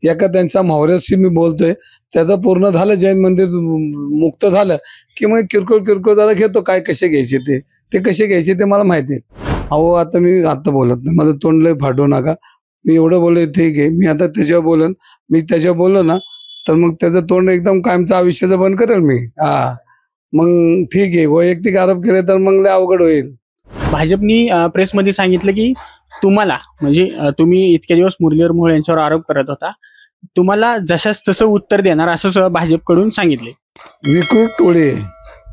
एका त्यांच्या मावऱ्याशी मी बोलतोय, त्याचं पूर्ण झालं, जैन मंदिर मुक्त झालं की मग किरकोळ जरा घेतो, काय कसे घ्यायचे ते कसे घ्यायचे ते मला माहिती आहे. अहो आता मी बोलत नाही, माझं तोंड लय फाटू नका. मी एवढं बोलले ठीक आहे, मी आता त्याच्यावर बोलन, मी त्याच्यावर बोललो ना तर मग त्याचं तोंड एकदम कायमचं आयुष्याचं बंद करेल मी. मग ठीक आहे, वैयक्तिक आरोप केले तर मग लय अवघड होईल. भाजपनी प्रेसमध्ये सांगितलं की तुम्हाला म्हणजे तुम्ही इतके दिवस मुरलीधर मोहोळ यांच्यावर आरोप करत होता, तुम्हाला जशाच तसं उत्तर देणार असं भाजपकडून सांगितले. विकृत टोळे,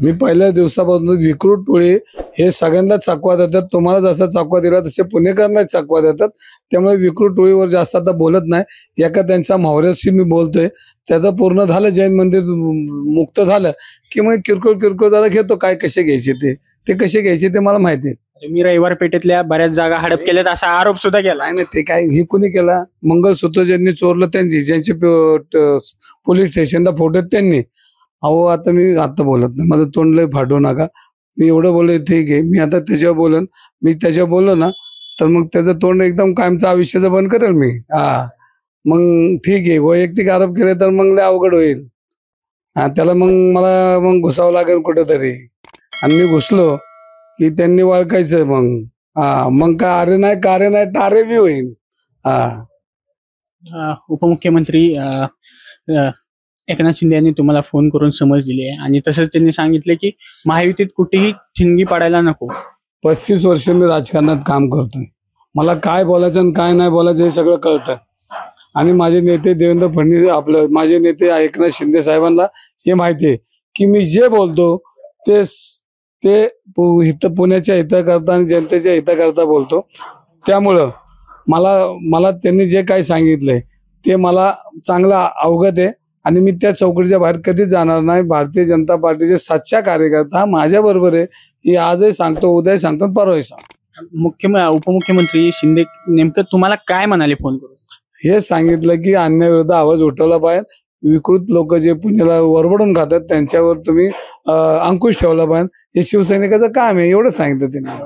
मी पहिल्या दिवसापासून विकृत टोळे हे सगळ्यांना चाकवा देतात. तुम्हाला जसा चाकवा दिला तसे पुणेकरांना चाकवा देतात. त्यामुळे विकृत टोळीवर जास्त आता बोलत नाही. एका त्यांच्या मावऱ्याशी मी बोलतोय, त्याचं पूर्ण झालं, जैन मंदिर मुक्त झालं की मग किरकोळ जरा घेतो, काय कसे घ्यायचे ते कसे घ्यायचे ते मला माहिती आहे. तुम्ही रविवार पेठेतल्या बऱ्याच जागा हडप केल्यात असा आरोप सुद्धा केला. नाही ते काय हे कुणी केला? मंगळसूत्र ज्यांनी चोरलं त्यांची, ज्यांचे पोलीस स्टेशनला फोटो त्यांनी. अहो आता मी बोलत नाही, माझं तोंड लय फाटू नका. मी एवढं बोलले ठीक आहे, मी आता त्याच्यावर बोलन, मी त्याच्यावर बोललो ना तर मग त्याचं तोंड एकदम कायमचं आयुष्याचं बंद करेल मी. मग ठीक आहे, वैयक्तिक आरोप केले तर मग लय अवघड होईल. त्याला मला घुसावं लागेल कुठेतरी, आणि मी घुसलो की त्यांनी वळखायचं. मग काय अरे नाही कार्य नाही टारे बी होईल. उपमुख्यमंत्री एकनाथ शिंदे यांनी तुम्हाला फोन करून समज दिली आहे आणि तसंच त्यांनी सांगितले की महायुतीत कुठेही ठिणगी पाडायला नको. 35 वर्ष मी राजकारणात काम करतोय, मला काय बोलायचं आणि काय नाही बोलायचं हे सगळं कळतं. आणि माझे नेते देवेंद्र फडणवीस, माझे नेते एकनाथ शिंदे साहेबांना हे माहिती आहे की मी जे बोलतो ते पुण्याच्या हिताकरता आणि जनतेच्या हिताकरता बोलतो. त्यामुळं मला त्यांनी जे काही सांगितलंय ते मला चांगलं अवगत आहे आणि मी त्या चौकटीच्या बाहेर कधीच जाणार नाही. भारतीय जनता पार्टीचे सच्चा कार्यकर्ता माझ्या बरोबर आहे, हे आजही सांगतो, उद्याही सांगतो, परवाही सांगतो. उपमुख्यमंत्री शिंदे नेमकं तुम्हाला काय म्हणाले फोन करून? हे सांगितलं की अन्यायाविरुद्ध आवाज उठवला पाहिजे, विकृत लोक जे पुण्याला वरबडून खातात त्यांच्यावर तुम्ही अंकुश ठेवला पाहिजे, हे शिवसैनिकाचं काम आहे, एवढं सांगितलं त्यांनी.